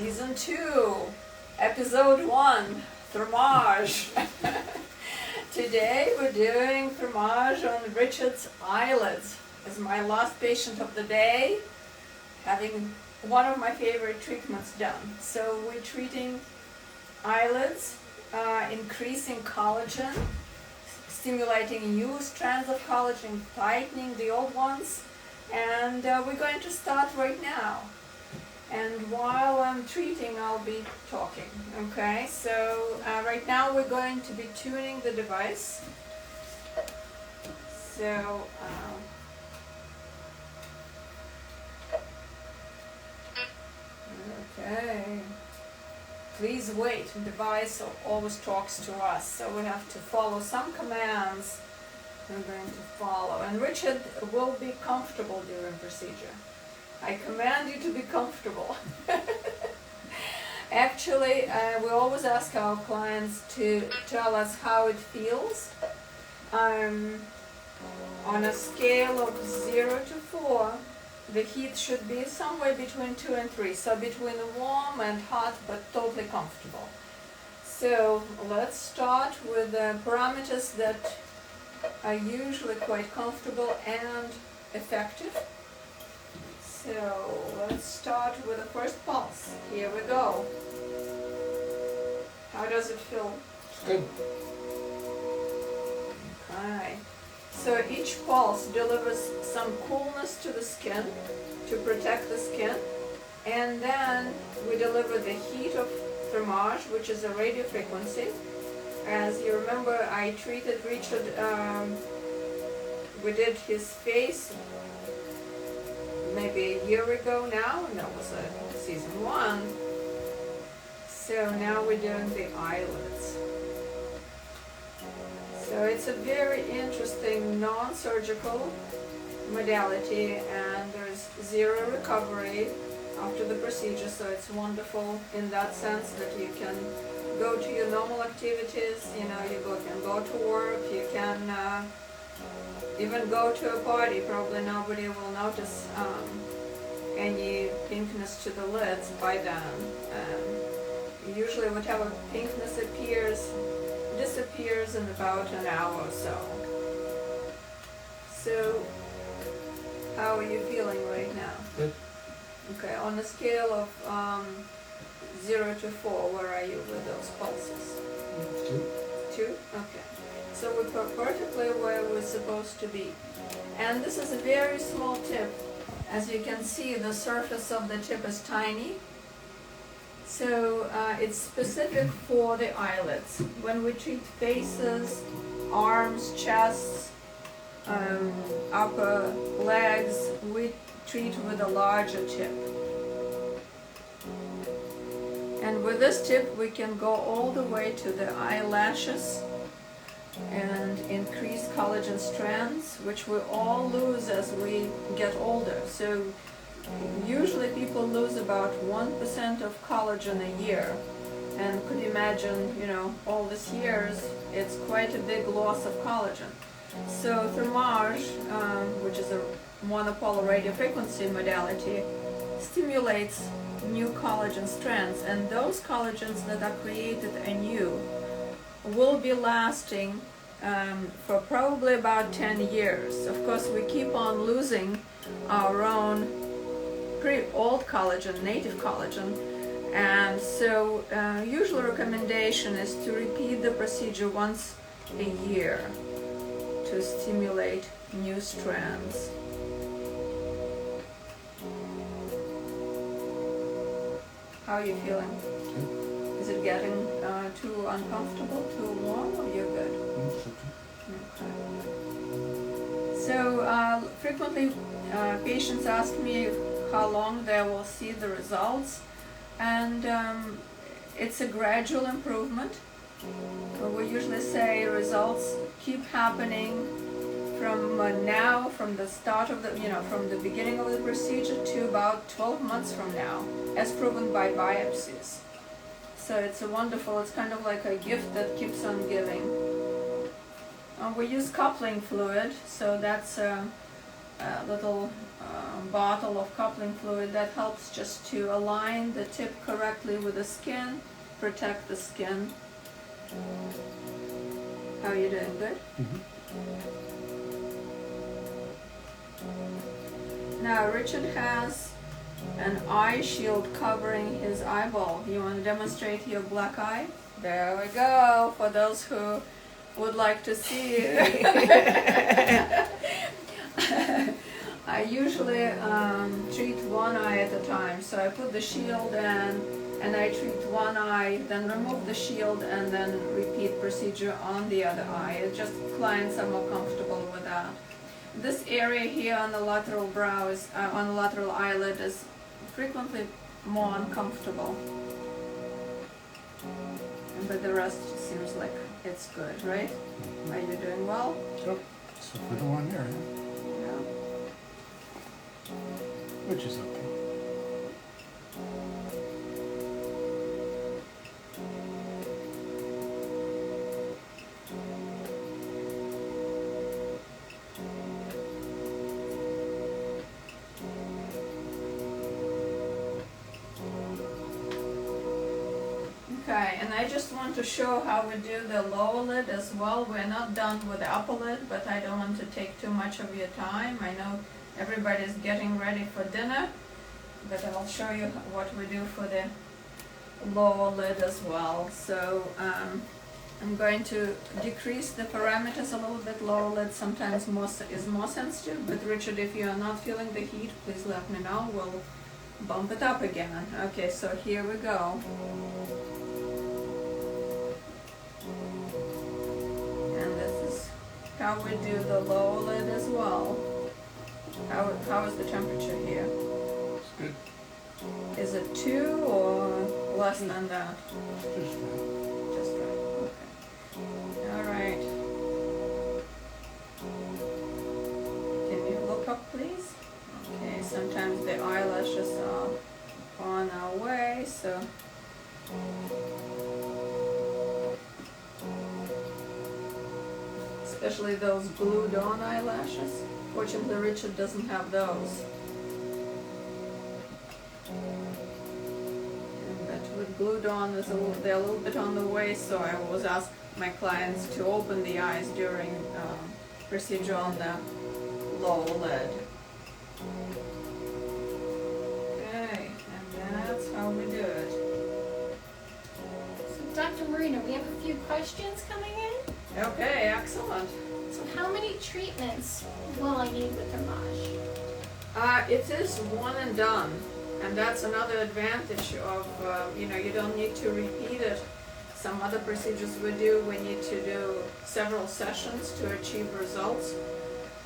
Season 2, Episode 1, Fromage. Today we're doing fromage on Richard's eyelids. As my last patient of the day, having one of my favorite treatments done. So we're treating eyelids, increasing collagen, stimulating new strands of collagen, tightening the old ones, and we're going to start right now. And while I'm treating, I'll be talking, okay? So right now we're going to be tuning the device. So, okay. Please wait, the device always talks to us, so we have to follow some commands we're going to follow. And Richard will be comfortable during procedure. I command you to be comfortable. Actually, we always ask our clients to tell us how it feels. On a scale of 0 to 4, the heat should be somewhere between 2 and 3. So between warm and hot, but totally comfortable. So let's start with the parameters that are usually quite comfortable and effective. So let's start with the first pulse. Here we go. How does it feel? Good. Okay. So each pulse delivers some coolness to the skin to protect the skin, and then we deliver the heat of fromage, which is a radio frequency. As you remember, I treated Richard, we did his face maybe a year ago now, and that was season 1. So now we're doing the eyelids. So it's a very interesting non-surgical modality, and there's zero recovery after the procedure, so it's wonderful in that sense that you can go to your normal activities, you can go to work, you can even go to a party. Probably nobody will notice any pinkness to the lids by then. Usually whatever pinkness disappears in about an hour or so. So, how are you feeling right now? Good. Okay, on a scale of 0 to 4, where are you with those pulses? 2. 2? Okay. So we're perfectly where we're supposed to be. And this is a very small tip. As you can see, the surface of the tip is tiny. So it's specific for the eyelids. When we treat faces, arms, chests, upper legs, we treat with a larger tip. And with this tip we can go all the way to the eyelashes and increase collagen strands, which we all lose as we get older. So usually people lose about 1% of collagen a year, and could you imagine, all these years, it's quite a big loss of collagen. So fromage, which is a monopolar radiofrequency modality, stimulates new collagen strands, and those collagens that are created anew will be lasting for probably about 10 years. Of course, we keep on losing our own pretty old collagen, native collagen, and so usual recommendation is to repeat the procedure once a year to stimulate new strands. How are you feeling? Is it getting too uncomfortable, too warm, or you're good? Okay. So frequently patients ask me how long they will see the results, and it's a gradual improvement. We usually say results keep happening from now, from the start of the, from the beginning of the procedure to about 12 months from now, as proven by biopsies. So it's it's kind of like a gift that keeps on giving. We use coupling fluid, so that's a little bottle of coupling fluid that helps just to align the tip correctly with the skin, protect the skin. How are you doing? Good? Now Richard has an eye shield covering his eyeball. You want to demonstrate your black eye? There we go, for those who would like to see. I usually treat one eye at a time, so I put the shield in and I treat one eye, then remove the shield and then repeat procedure on the other eye. It's just clients are more comfortable with that. This area here on the lateral brow is, on the lateral eyelid is frequently more uncomfortable. But the rest seems like it's good, right? Are you doing well? Yep. So for the one here, Yeah. which is okay. Okay, and I just want to show how we do the lower lid as well. We're not done with the upper lid, but I don't want to take too much of your time. I know everybody's getting ready for dinner, but I'll show you what we do for the lower lid as well. So I'm going to decrease the parameters a little bit. Lower lid sometimes is more sensitive, but Richard, if you are not feeling the heat, please let me know. We'll bump it up again. Okay, so here we go. And this is how we do the lower lid as well. How is the temperature here? It's good. Is it 2 or less than that? Just that. Just right. Okay. All right. Can you look up, please? Okay. Sometimes the eyelashes are on our way, so. Especially those glued-on eyelashes. Fortunately, Richard doesn't have those. But with glued-on, they're a little bit on the way, so I always ask my clients to open the eyes during procedure on the lower lid. Okay, and that's how we do it. So Dr. Marina, we have a few questions coming in. Okay, excellent. So how many treatments will I need with Thermage? It is one and done, and that's another advantage of, you don't need to repeat it. Some other procedures we need to do several sessions to achieve results.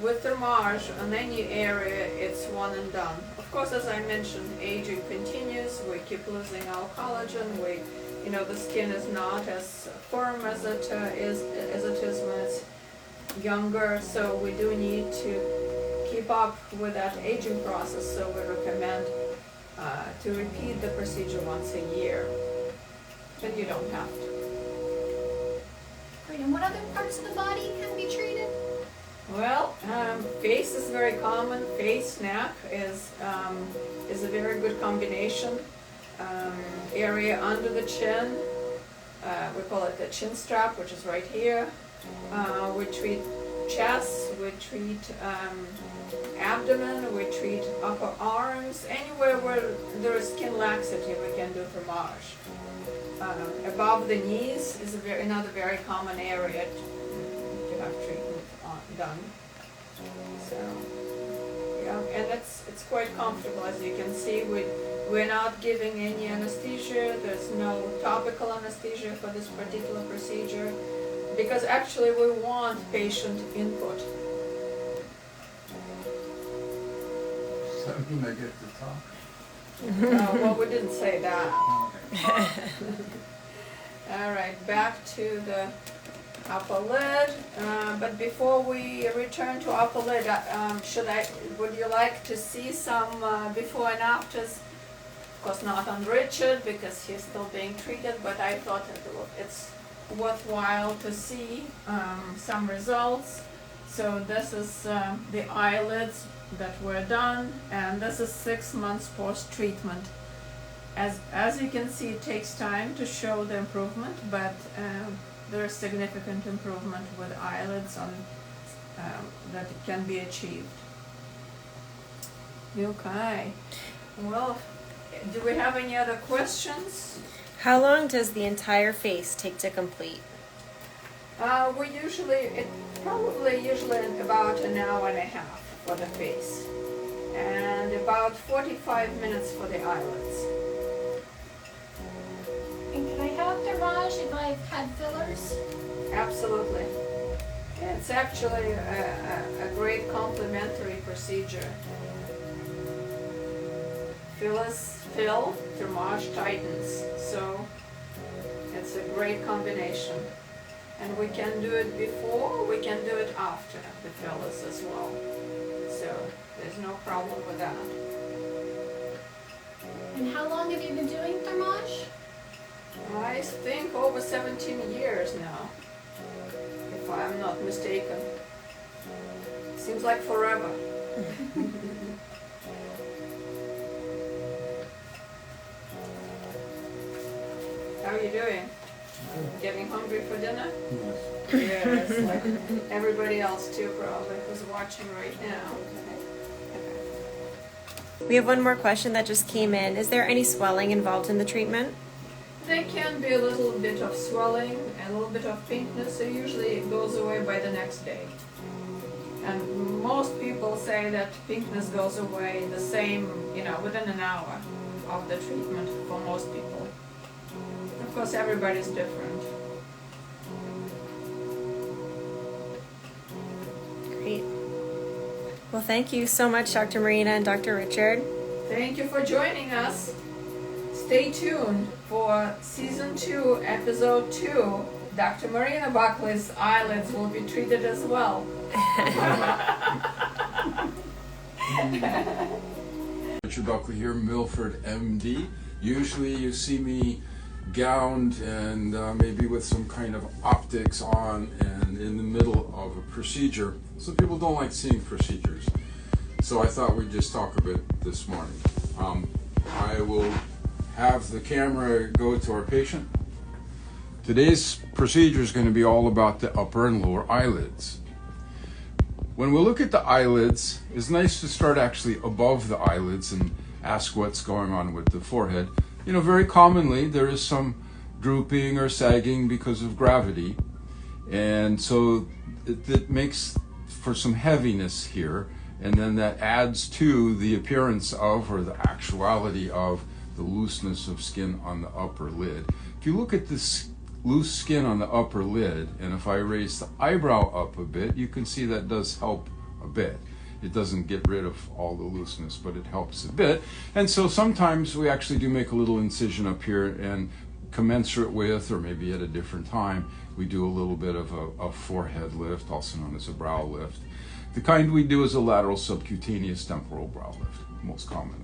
With Thermage, on any area, it's one and done. Of course, as I mentioned, aging continues, we keep losing our collagen, the skin is not as firm as it is when it's younger, so we do need to keep up with that aging process, so we recommend to repeat the procedure once a year, but you don't have to. Great, and what other parts of the body can be treated? Well, face is very common. Face, neck is a very good combination. Area under the chin, we call it the chin strap, which is right here. We treat chest, we treat abdomen, we treat upper arms. Anywhere where there is skin laxity, we can do Thermage. Above the knees is another very common area to have treatment done. So, yeah, and it's quite comfortable, as you can see. We're not giving any anesthesia. There's no topical anesthesia for this particular procedure, because actually we want patient input. So you may get to talk. Well, we didn't say that. Okay. All right, back to the upper lid. But before we return to upper lid, would you like to see some before and afters? Of course, not on Richard because he's still being treated, but I thought it's worthwhile to see some results. So this is the eyelids that were done, and this is 6 months post-treatment. As you can see, it takes time to show the improvement, but there is significant improvement with eyelids on that can be achieved. Okay. Well, do we have any other questions? How long does the entire face take to complete? It probably usually about an hour and a half for the face, and about 45 minutes for the eyelids. And can I have thermage if I've had fillers? Absolutely. It's actually a great complementary procedure. Fillers fill, thermage tightens, so it's a great combination. And we can do it before, we can do it after the fillers as well. So there's no problem with that. And how long have you been doing thermage? I think over 17 years now, if I'm not mistaken. Seems like forever. How are you doing? Getting hungry for dinner? Yes. Yes, like everybody else too probably who's watching right now. We have one more question that just came in. Is there any swelling involved in the treatment? There can be a little bit of swelling, a little bit of pinkness, so usually it goes away by the next day. And most people say that pinkness goes away the same, within an hour of the treatment for most people. Of course, everybody's different. Great. Well, thank you so much, Dr. Marina and Dr. Richard. Thank you for joining us. Stay tuned for Season 2, Episode 2. Dr. Marina Buckley's eyelids will be treated as well. Richard Buckley here, Milford, MD. Usually you see me gowned and maybe with some kind of optics on and in the middle of a procedure. Some people don't like seeing procedures. So I thought we'd just talk a bit this morning. I will have the camera go to our patient. Today's procedure is going to be all about the upper and lower eyelids. When we look at the eyelids, it's nice to start actually above the eyelids and ask what's going on with the forehead. Very commonly there is some drooping or sagging because of gravity, and so it makes for some heaviness here, and then that adds to the appearance of, or the actuality of, the looseness of skin on the upper lid. If you look at this loose skin on the upper lid, and if I raise the eyebrow up a bit, you can see that does help a bit. It doesn't get rid of all the looseness, but it helps a bit. And so sometimes we actually do make a little incision up here, and commensurate with, or maybe at a different time, we do a little bit of a forehead lift, also known as a brow lift. The kind we do is a lateral subcutaneous temporal brow lift, most commonly.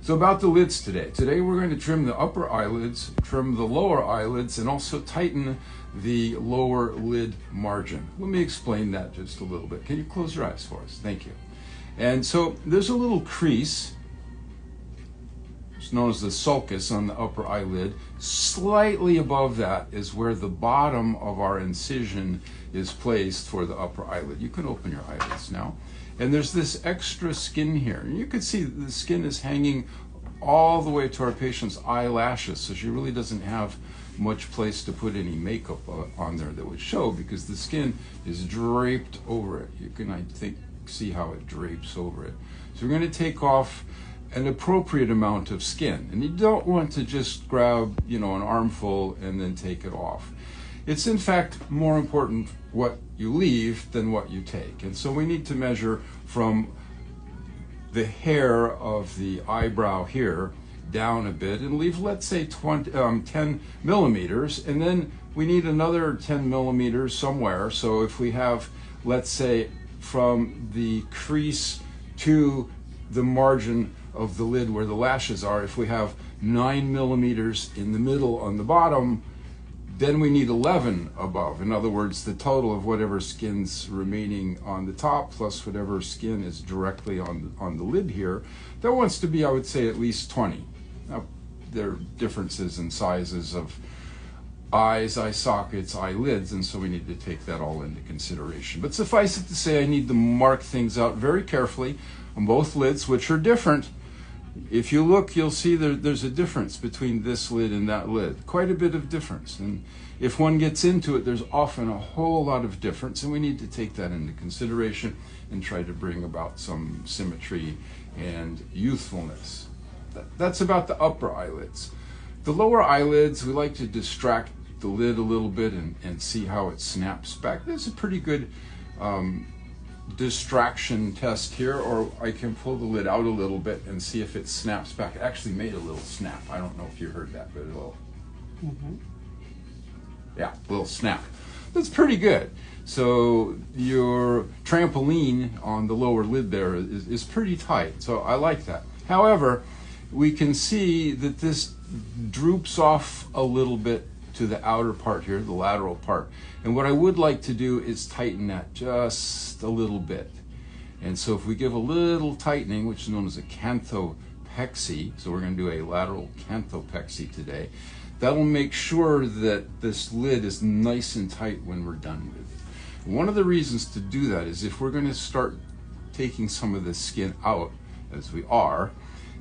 So about the lids today. Today we're going to trim the upper eyelids, trim the lower eyelids, and also tighten the lower lid margin. Let me explain that just a little bit. Can you close your eyes for us? Thank you. And so there's a little crease, it's known as the sulcus on the upper eyelid. Slightly above that is where the bottom of our incision is placed for the upper eyelid. You can open your eyelids now. And there's this extra skin here. And you can see the skin is hanging all the way to our patient's eyelashes, so she really doesn't have much place to put any makeup on there that would show, because the skin is draped over it. You can, I think, see how it drapes over it. So we're going to take off an appropriate amount of skin. And you don't want to just grab, an armful and then take it off. It's in fact more important what you leave than what you take. And so we need to measure from the hair of the eyebrow here down a bit and leave, let's say 10 millimeters, and then we need another 10 millimeters somewhere. So if we have, let's say, from the crease to the margin of the lid where the lashes are, if we have 9 millimeters in the middle on the bottom, Then we need 11 above. In other words, the total of whatever skin's remaining on the top plus whatever skin is directly on the lid here, that wants to be, I would say, at least 20. Now, there are differences in sizes of eyes, eye sockets, eyelids, and so we need to take that all into consideration. But suffice it to say, I need to mark things out very carefully on both lids, which are different. If you look, you'll see there's a difference between this lid and that lid. Quite a bit of difference. And if one gets into it, there's often a whole lot of difference, and we need to take that into consideration and try to bring about some symmetry and youthfulness. That's about the upper eyelids. The lower eyelids, we like to distract the lid a little bit and see how it snaps back. There's a pretty good distraction test here, or I can pull the lid out a little bit and see if it snaps back. It actually made a little snap. I don't know if you heard that, but a little. Yeah, a little snap. That's pretty good. So your trampoline on the lower lid there is pretty tight. So I like that. However, we can see that this droops off a little bit to the outer part here, the lateral part. And what I would like to do is tighten that just a little bit. And so if we give a little tightening, which is known as a canthopexy, so we're going to do a lateral canthopexy today, that'll make sure that this lid is nice and tight when we're done with it. One of the reasons to do that is if we're going to start taking some of the skin out, as we are,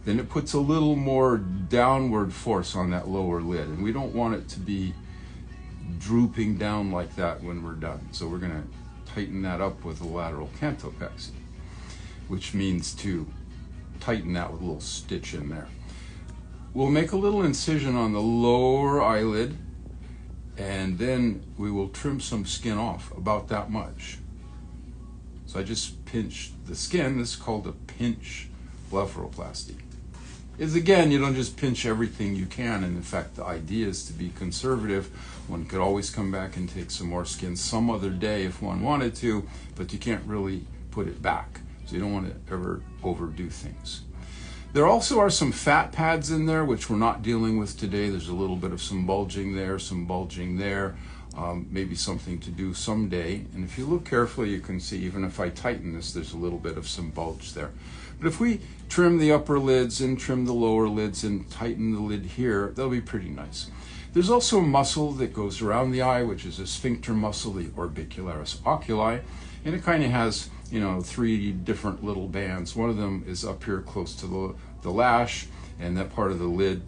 then it puts a little more downward force on that lower lid, and we don't want it to be drooping down like that when we're done. So we're going to tighten that up with a lateral canthopexy, which means to tighten that with a little stitch in there. We'll make a little incision on the lower eyelid, and then we will trim some skin off, about that much. So I just pinch the skin. This is called a pinch blepharoplasty. Is again, you don't just pinch everything you can, and in fact the idea is to be conservative. One could always come back and take some more skin some other day if one wanted to, but you can't really put it back, so you don't want to ever overdo things. There also are some fat pads in there which we're not dealing with today. There's a little bit of some bulging there, maybe something to do someday. And if you look carefully, you can see even if I tighten this, there's a little bit of some bulge there. But if we trim the upper lids and trim the lower lids and tighten the lid here, that'll be pretty nice. There's also a muscle that goes around the eye, which is a sphincter muscle, the orbicularis oculi, and it kind of has, 3 different little bands. One of them is up here close to the lash, and that part of the lid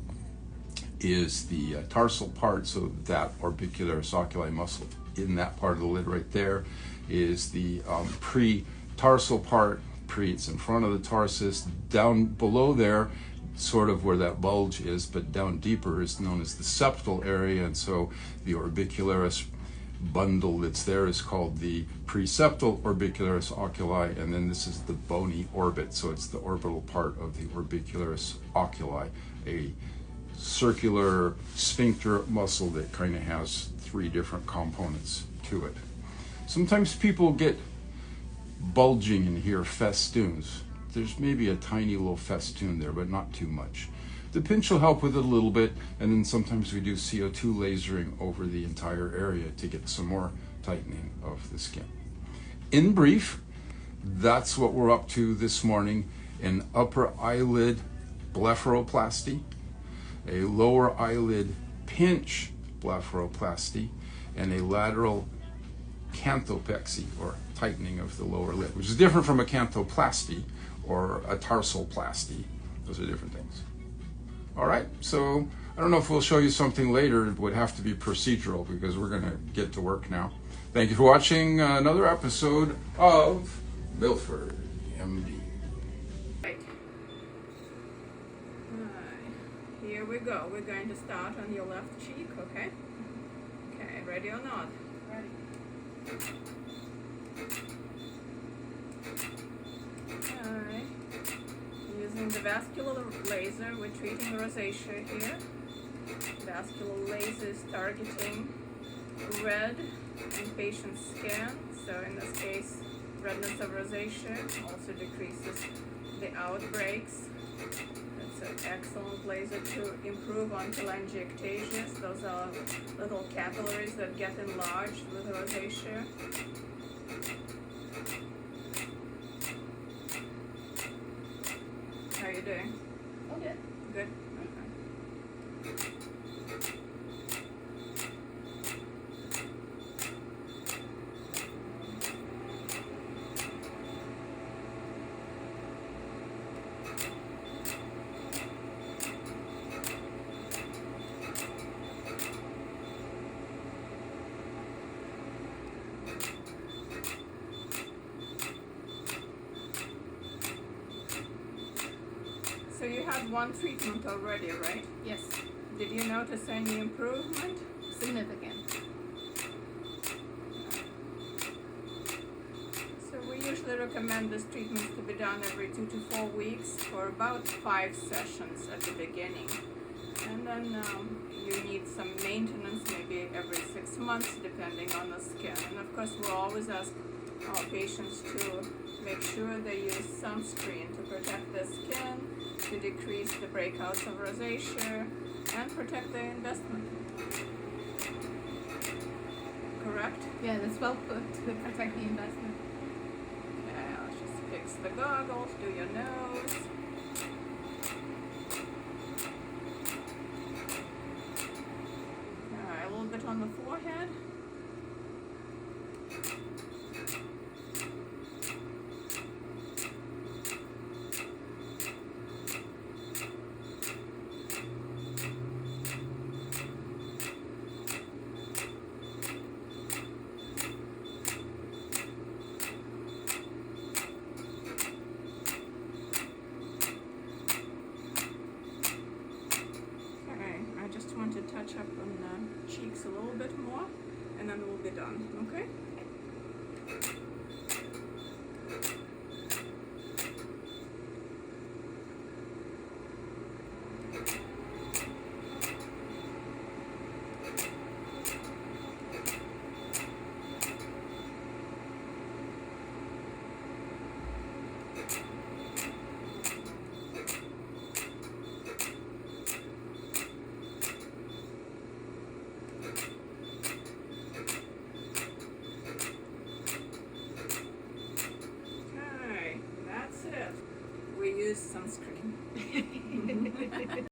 is the tarsal part, so that orbicularis oculi muscle in that part of the lid right there is the pre-tarsal part. It's in front of the tarsus. Down below there, sort of where that bulge is, but down deeper, is known as the septal area, and so the orbicularis bundle that's there is called the preseptal orbicularis oculi, and then this is the bony orbit, so it's the orbital part of the orbicularis oculi, a circular sphincter muscle that kind of has 3 different components to it. Sometimes people get bulging in here, festoons. There's maybe a tiny little festoon there, but not too much. The pinch will help with it a little bit, and then sometimes we do CO2 lasering over the entire area to get some more tightening of the skin. In brief, that's what we're up to this morning: an upper eyelid blepharoplasty, a lower eyelid pinch blepharoplasty, and a lateral canthopexy, or tightening of the lower lid, which is different from a canthoplasty or a tarsalplasty. Those are different things. All right, so I don't know if we'll show you something later. It would have to be procedural because we're going to get to work now. Thank you for watching another episode of Milford, MD. Right. Here we go. We're going to start on your left cheek, okay? Okay, ready or not? Ready. Alright. Using the vascular laser, we're treating rosacea here. Vascular laser is targeting red in patient's skin, so in this case, redness of rosacea also decreases the outbreaks. Let's It's an excellent laser to improve on telangiectasias. Those are little capillaries that get enlarged with rosacea. How are you doing? Oh, good. Good? Okay. So you had one treatment already, right? Yes. Did you notice any improvement? Significant. So we usually recommend this treatment to be done every 2 to 4 weeks for about 5 sessions at the beginning. And then you need some maintenance, maybe every 6 months, depending on the skin. And of course, we'll always ask our patients to make sure they use sunscreen to protect their skin, to decrease the breakouts of rosacea, and protect their investment. Correct? Yeah, that's well put to protect the investment. Okay, let's just fix the goggles, do your nose. Alright, a little bit on the forehead. I just want to touch up on the cheeks a little bit more, and then we'll be done, okay?